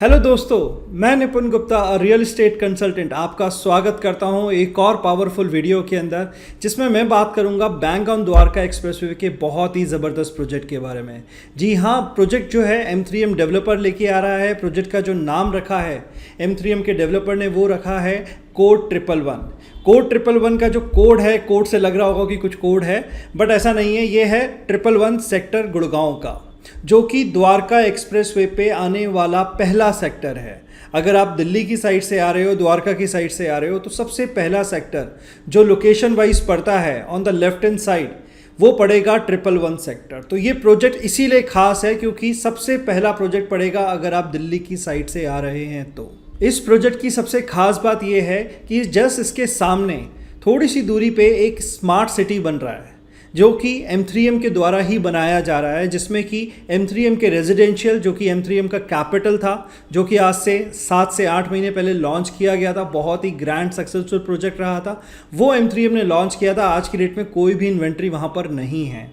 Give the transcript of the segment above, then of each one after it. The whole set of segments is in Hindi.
हेलो दोस्तों, मैं निपुण गुप्ता रियल एस्टेट कंसल्टेंट आपका स्वागत करता हूं एक और पावरफुल वीडियो के अंदर, जिसमें मैं बात करूंगा बैंगन द्वारका एक्सप्रेसवे के बहुत ही ज़बरदस्त प्रोजेक्ट के बारे में। जी हाँ, प्रोजेक्ट जो है M3M डेवलपर लेके आ रहा है। प्रोजेक्ट का जो नाम रखा है M3M के डेवलपर ने, वो रखा है कोड 111। कोड 111 का जो कोड है, कोड से लग रहा होगा कि कुछ कोड है, बट ऐसा नहीं है। ये है 111 सेक्टर गुड़गांव का, जो कि द्वारका एक्सप्रेसवे पे आने वाला पहला सेक्टर है। अगर आप दिल्ली की साइड से आ रहे हो, द्वारका की साइड से आ रहे हो, तो सबसे पहला सेक्टर जो लोकेशन वाइज पड़ता है on the left hand side, वो पड़ेगा 111 सेक्टर। तो ये प्रोजेक्ट इसीलिए खास है क्योंकि सबसे पहला प्रोजेक्ट पड़ेगा अगर आप दिल्ली की साइड से आ रहे हैं तो। इस प्रोजेक्ट की सबसे खास बात यह है कि जस्ट इसके सामने थोड़ी सी दूरी पे एक स्मार्ट सिटी बन रहा है, जो कि M3M के द्वारा ही बनाया जा रहा है, जिसमें कि M3M के रेजिडेंशियल, जो कि M3M का कैपिटल था, जो कि आज से 7 से 8 महीने पहले लॉन्च किया गया था। बहुत ही ग्रैंड सक्सेसफुल प्रोजेक्ट रहा था, वो M3M ने लॉन्च किया था। आज की डेट में कोई भी इन्वेंट्री वहाँ पर नहीं है।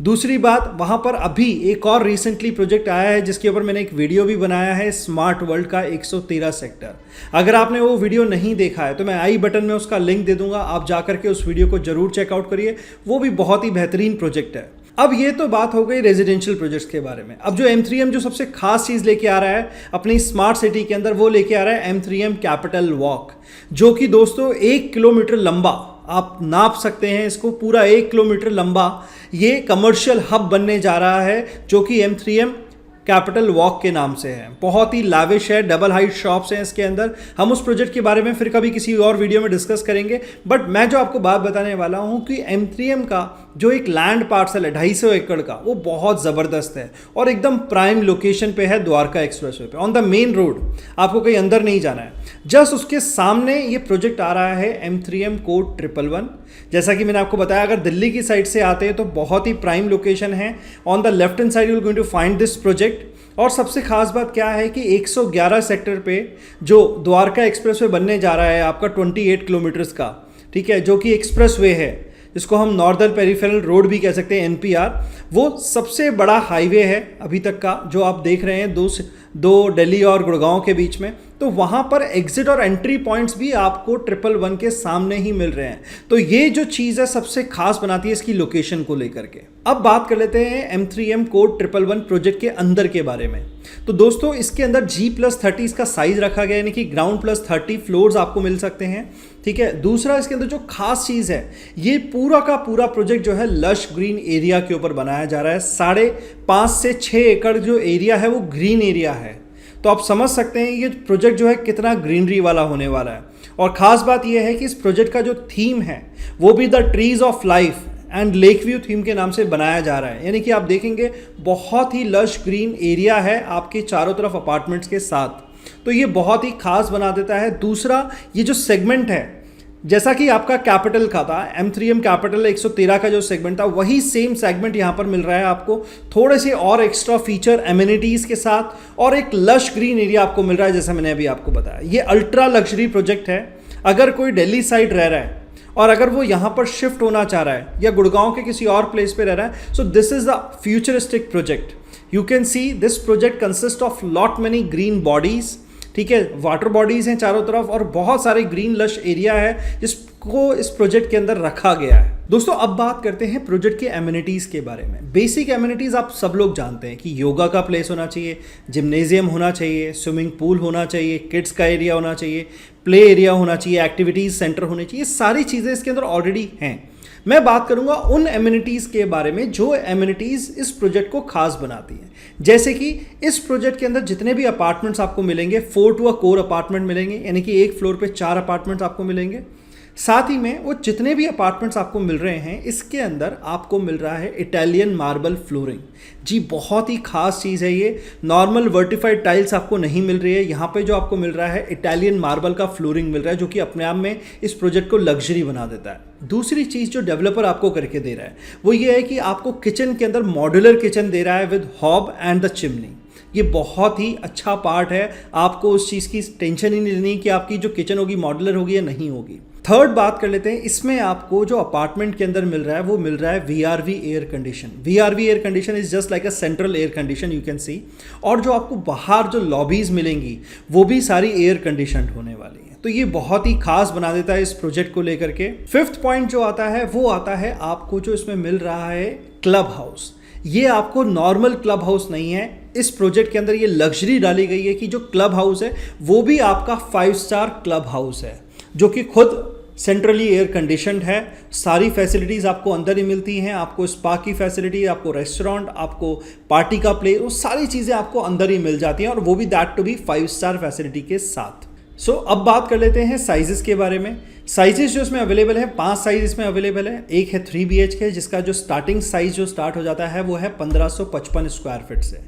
दूसरी बात, वहाँ पर अभी एक और रिसेंटली प्रोजेक्ट आया है जिसके ऊपर मैंने एक वीडियो भी बनाया है, स्मार्ट वर्ल्ड का 113 सेक्टर। अगर आपने वो वीडियो नहीं देखा है तो मैं आई बटन में उसका लिंक दे दूंगा, आप जाकर के उस वीडियो को जरूर चेकआउट करिए। वो भी बहुत ही बेहतरीन प्रोजेक्ट है। अब ये तो बात हो गई रेजिडेंशियल प्रोजेक्ट्स के बारे में। अब जो M3M जो सबसे खास चीज़ लेके आ रहा है अपनी स्मार्ट सिटी के अंदर, वो लेके आ रहा है M3M कैपिटल वॉक, जो कि दोस्तों 1 किलोमीटर लंबा, आप नाप सकते हैं इसको, पूरा 1 किलोमीटर लंबा ये कमर्शियल हब बनने जा रहा है, जो कि M3M कैपिटल वॉक के नाम से है। बहुत ही लाविश है, डबल हाइट शॉप्स हैं इसके अंदर। हम उस प्रोजेक्ट के बारे में फिर कभी किसी और वीडियो में डिस्कस करेंगे, बट मैं जो आपको बात बताने वाला हूं कि M3M का जो एक लैंड पार्सल है 250 एकड़ का, वो बहुत ज़बरदस्त है और एकदम प्राइम लोकेशन पे है द्वारका एक्सप्रेसवे पे, ऑन द मेन रोड। आपको कहीं अंदर नहीं जाना है, जस्ट उसके सामने ये प्रोजेक्ट आ रहा है M3M कोड 111। जैसा कि मैंने आपको बताया, अगर दिल्ली की साइड से आते हैं तो बहुत ही प्राइम लोकेशन है। On the left hand side you will going to find this project. और सबसे खास बात क्या है कि 111 सेक्टर पे जो द्वारका एक्सप्रेसवे बनने जा रहा है आपका 28 किलोमीटर्स का, ठीक है, जो कि एक्सप्रेसवे है, जिसको हम नॉर्दर्न पेरिफेरल रोड भी कह सकते हैं, NPR। वो सबसे बड़ा हाईवे है अभी तक का, जो आप देख रहे हैं दो दिल्ली और गुड़गांव के बीच में। तो वहाँ पर एग्जिट और एंट्री पॉइंट्स भी आपको 111 के सामने ही मिल रहे हैं। तो ये जो चीज़ है सबसे खास बनाती है इसकी लोकेशन को लेकर के। अब बात कर लेते हैं M3M कोड 111 प्रोजेक्ट के अंदर के बारे में। तो दोस्तों इसके अंदर G+30 इसका साइज रखा गया है, यानी कि ग्राउंड +30 फ्लोर्स आपको मिल सकते हैं, ठीक है। दूसरा, इसके अंदर जो खास चीज़ है, ये पूरा का पूरा प्रोजेक्ट जो है लश ग्रीन एरिया के ऊपर बनाया जा रहा है। 5.5 से 6 एकड़ जो एरिया है वो ग्रीन एरिया है। तो आप समझ सकते हैं ये प्रोजेक्ट जो है कितना ग्रीनरी वाला होने वाला है। और ख़ास बात यह है कि इस प्रोजेक्ट का जो थीम है वो भी the trees of life and lake view theme के नाम से बनाया जा रहा है। यानी कि आप देखेंगे बहुत ही लश ग्रीन एरिया है आपके चारों तरफ अपार्टमेंट्स के साथ, तो ये बहुत ही खास बना देता है। दूसरा, ये जो सेगमेंट है, जैसा कि आपका कैपिटल का था, M3M कैपिटल 113 का जो सेगमेंट था, वही सेम सेगमेंट यहाँ पर मिल रहा है आपको, थोड़े से और एक्स्ट्रा फीचर एमिनिटीज़ के साथ, और एक लश ग्रीन एरिया आपको मिल रहा है, जैसा मैंने अभी आपको बताया। ये अल्ट्रा लग्जरी प्रोजेक्ट है। अगर कोई दिल्ली साइड रह रहा है और अगर वो यहाँ पर शिफ्ट होना चाह रहा है या गुड़गांव के किसी और प्लेस पे रह रहा है, so this is the futuristic project. You can see this project consist of lot many green bodies, ठीक है, वाटर बॉडीज हैं चारों तरफ और बहुत सारे ग्रीन लश एरिया है जिसको इस प्रोजेक्ट के अंदर रखा गया है। दोस्तों अब बात करते हैं प्रोजेक्ट के एमिनिटीज़ के बारे में। बेसिक एमिनिटीज़ आप सब लोग जानते हैं कि योगा का प्लेस होना चाहिए, जिम्नेजियम होना चाहिए, स्विमिंग पूल होना चाहिए, किड्स का एरिया होना चाहिए, प्ले एरिया होना चाहिए, एक्टिविटीज़ सेंटर होने चाहिए। ये सारी चीज़ें इसके अंदर ऑलरेडी हैं। मैं बात करूंगा उन एमिनिटीज़ के बारे में जो एमिनिटीज़ इस प्रोजेक्ट को खास बनाती हैं। जैसे कि इस प्रोजेक्ट के अंदर जितने भी अपार्टमेंट्स आपको मिलेंगे, 4 टू कोर अपार्टमेंट मिलेंगे, यानी कि एक फ्लोर पे 4 अपार्टमेंट्स आपको मिलेंगे। साथ ही में वो जितने भी अपार्टमेंट्स आपको मिल रहे हैं, इसके अंदर आपको मिल रहा है इटालियन मार्बल फ्लोरिंग। जी बहुत ही खास चीज़ है ये। नॉर्मल वर्टिफाइड टाइल्स आपको नहीं मिल रही है, यहाँ पे जो आपको मिल रहा है इटालियन मार्बल का फ्लोरिंग मिल रहा है, जो कि अपने आप में इस प्रोजेक्ट को लग्जरी बना देता है। दूसरी चीज़ जो डेवलपर आपको करके दे रहा है वो ये है कि आपको किचन के अंदर मॉड्यूलर किचन दे रहा है with hob and the chimney. ये बहुत ही अच्छा पार्ट है। आपको उस चीज़ की टेंशन ही नहीं लेनी कि आपकी जो किचन होगी मॉड्यूलर होगी या नहीं होगी। थर्ड बात कर लेते हैं, इसमें आपको जो अपार्टमेंट के अंदर मिल रहा है वो मिल रहा है VRV air condition. VRV air condition is just like a central air condition, you can see. और जो आपको बाहर जो लॉबीज मिलेंगी वो भी सारी एयर कंडीशन होने वाली है, तो ये बहुत ही खास बना देता है इस प्रोजेक्ट को लेकर के। फिफ्थ पॉइंट जो आता है वो आता है आपको जो इसमें मिल रहा है क्लब हाउस। ये आपको नॉर्मल क्लब हाउस नहीं है, इस प्रोजेक्ट के अंदर ये लग्जरी डाली गई है कि जो क्लब हाउस है वो भी आपका 5 स्टार क्लब हाउस है, जो कि खुद सेंट्रली एयर कंडीशनड है। सारी फैसिलिटीज़ आपको अंदर ही मिलती हैं, आपको स्पा की फैसिलिटी, आपको रेस्टोरेंट, आपको पार्टी का प्लेस, वो सारी चीज़ें आपको अंदर ही मिल जाती हैं, और वो भी that too be 5 star facility के साथ। सो अब बात कर लेते हैं साइजेस के बारे में। साइजेस जो इसमें अवेलेबल है, 5 साइज इसमें अवेलेबल है। एक है 3 BHK, जिसका जो स्टार्टिंग साइज जो स्टार्ट हो जाता है वो है 1555 स्क्वायर फीट से।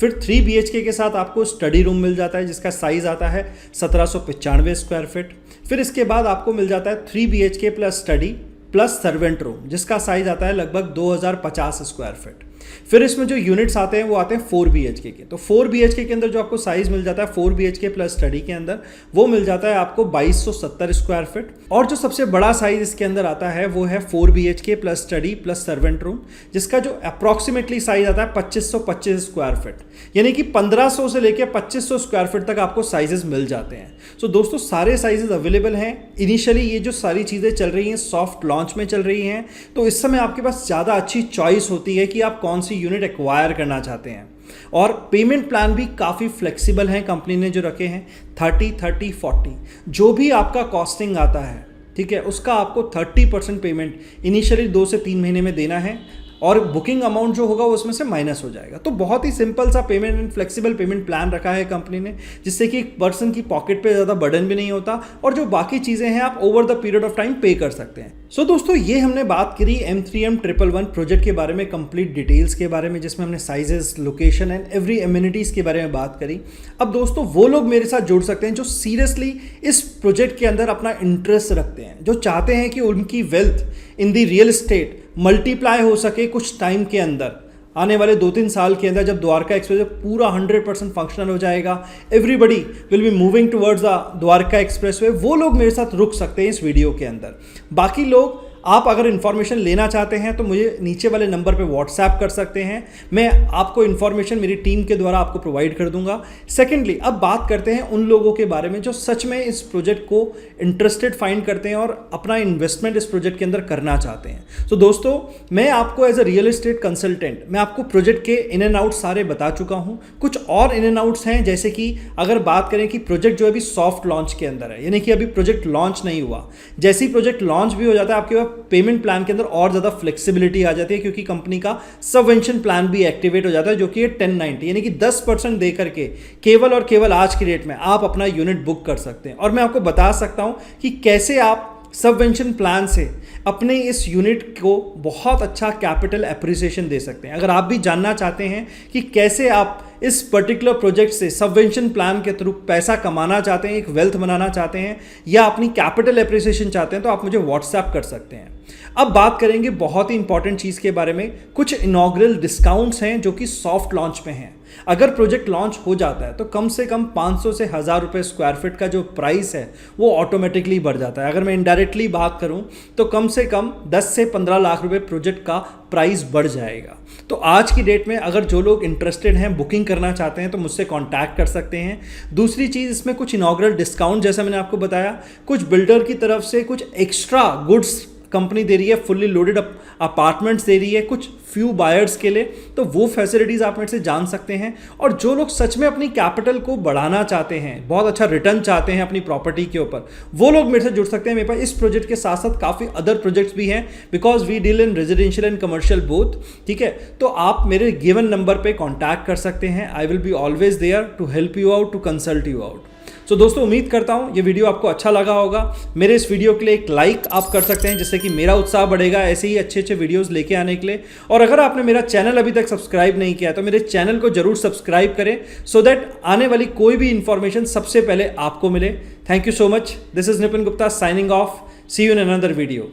फिर 3 BHK के साथ आपको स्टडी रूम मिल जाता है, जिसका साइज आता है 1795 स्क्वायर फीट। फिर इसके बाद आपको मिल जाता है 3 BHK plus study plus servant room, जिसका साइज आता है लगभग 2050 स्क्वायर फीट। फिर इसमें जो यूनिट्स आते हैं वो आते हैं 4 BHK के। तो 4 BHK के अंदर जो आपको साइज मिल जाता है 4 BHK प्लस स्टडी के अंदर, वो मिल जाता है आपको 2270 स्क्वायर फीट। और जो सबसे बड़ा साइज इसके अंदर आता है वो है 4 BHK plus study plus servant room, जिसका जो अप्रॉक्सीमेटली साइज आता है 2525 स्क्वायर फीट, यानी कि 1500 से लेकर 2500 स्क्वायर फीट तक आपको साइजेस मिल जाते हैं। सो दोस्तों सारे साइजेस अवेलेबल हैं। इनिशियली ये जो सारी चीज़ें चल रही हैं सॉफ्ट लॉन्च में चल रही हैं, तो इस समय आपके पास ज़्यादा अच्छी चॉइस होती है कि आप कौन सी यूनिट एक्वायर करना चाहते हैं। और पेमेंट प्लान भी काफ़ी फ्लेक्सिबल हैं, कंपनी ने जो रखे हैं 30-30-40। जो भी आपका कॉस्टिंग आता है, ठीक है, उसका आपको 30% पेमेंट इनिशियली 2 से 3 महीने में देना है, और बुकिंग अमाउंट जो होगा उसमें से माइनस हो जाएगा। तो बहुत ही सिंपल सा payment and flexible pavement plan रखा है कंपनी ने, जिससे कि एक पर्सन की पॉकेट पे ज़्यादा बर्डन भी नहीं होता, और जो बाकी चीज़ें हैं आप over the period of time पे कर सकते हैं। सो दोस्तों ये हमने बात करी M3M111 प्रोजेक्ट के बारे में, कंप्लीट डिटेल्स के बारे में, जिसमें हमने sizes, location and every amenities के बारे में बात करी। अब दोस्तों वो लोग मेरे साथ जुड़ सकते हैं जो सीरियसली इस प्रोजेक्ट के अंदर अपना इंटरेस्ट रखते हैं, जो चाहते हैं कि उनकी wealth in the real estate multiply हो सके कुछ टाइम के अंदर। आने वाले 2-3 साल के अंदर जब द्वारका एक्सप्रेस पूरा 100% फंक्शनल हो जाएगा, everybody will be moving towards the Dwarka expressway, वो लोग मेरे साथ रुक सकते हैं इस वीडियो के अंदर। बाकी लोग आप अगर इन्फॉर्मेशन लेना चाहते हैं तो मुझे नीचे वाले नंबर पे व्हाट्सएप कर सकते हैं, मैं आपको इन्फॉर्मेशन मेरी टीम के द्वारा आपको प्रोवाइड कर दूंगा। सेकेंडली अब बात करते हैं उन लोगों के बारे में जो सच में इस प्रोजेक्ट को इंटरेस्टेड फाइंड करते हैं और अपना इन्वेस्टमेंट इस प्रोजेक्ट के अंदर करना चाहते हैं। तो दोस्तों मैं आपको as a real estate consultant मैं आपको प्रोजेक्ट के इन एंड आउट सारे बता चुका हूँ। कुछ और इन एंड आउट्स हैं, जैसे कि अगर बात करें कि प्रोजेक्ट जो अभी सॉफ्ट लॉन्च के अंदर है, यानी कि अभी प्रोजेक्ट लॉन्च नहीं हुआ, जैसे ही प्रोजेक्ट लॉन्च भी हो जाता है आपके पास पेमेंट प्लान के अंदर और ज़्यादा फ्लेक्सिबिलिटी आ जाती है, क्योंकि कंपनी का सबवेंशन प्लान भी एक्टिवेट हो जाता है, जो कि 1090 यानी कि 10% दे करके केवल और केवल आज की डेट में आप अपना यूनिट बुक कर सकते हैं। और मैं आपको बता सकता हूं कि कैसे आप सबवेंशन प्लान से अपने इस यूनिट को बहुत अच्छा कैपिटल एप्रिसिएशन दे सकते हैं। अगर आप भी जानना चाहते हैं कि कैसे आप इस पर्टिकुलर प्रोजेक्ट से सबवेंशन प्लान के थ्रू पैसा कमाना चाहते हैं, एक वेल्थ बनाना चाहते हैं, या अपनी कैपिटल एप्रिसिएशन चाहते हैं, तो आप मुझे व्हाट्सएप कर सकते हैं। अब बात करेंगे बहुत ही इंपॉर्टेंट चीज़ के बारे में। कुछ इनॉग्रल डिस्काउंट्स हैं जो कि सॉफ्ट लॉन्च में हैं। अगर प्रोजेक्ट लॉन्च हो जाता है तो कम से कम 500 से 1000 रुपये स्क्वायर फीट का जो प्राइस है वो ऑटोमेटिकली बढ़ जाता है। अगर मैं इनडायरेक्टली बात करूं तो कम से कम 10 से 15 लाख रुपए प्रोजेक्ट का प्राइस बढ़ जाएगा। तो आज की डेट में अगर जो लोग इंटरेस्टेड हैं, बुकिंग करना चाहते हैं, तो मुझसे कांटेक्ट कर सकते हैं। दूसरी चीज़, इसमें कुछ इनॉग्रल डिस्काउंट जैसा मैंने आपको बताया, कुछ बिल्डर की तरफ से कुछ एक्स्ट्रा गुड्स कंपनी दे रही है, फुल्ली लोडेड अपार्टमेंट्स दे रही है कुछ फ्यू बायर्स के लिए, तो वो फैसिलिटीज़ आप मेरे से जान सकते हैं। और जो लोग सच में अपनी कैपिटल को बढ़ाना चाहते हैं, बहुत अच्छा रिटर्न चाहते हैं अपनी प्रॉपर्टी के ऊपर, वो लोग मेरे से जुड़ सकते हैं। मेरे पास इस प्रोजेक्ट के साथ साथ काफ़ी अदर प्रोजेक्ट्स भी हैं, because we deal in residential and commercial both, ठीक है। तो आप मेरे गिवन नंबर पे कॉन्टैक्ट कर सकते हैं। I will be always there to help you out, to consult you out. So दोस्तों उम्मीद करता हूँ ये वीडियो आपको अच्छा लगा होगा। मेरे इस वीडियो के लिए एक लाइक आप कर सकते हैं, जिससे कि मेरा उत्साह बढ़ेगा ऐसे ही अच्छे अच्छे वीडियोस लेके आने के लिए। और अगर आपने मेरा चैनल अभी तक सब्सक्राइब नहीं किया तो मेरे चैनल को जरूर सब्सक्राइब करें, सो दैट आने वाली कोई भी इंफॉर्मेशन सबसे पहले आपको मिले। Thank you so much. This is Nipin Gupta signing off. See you in another video.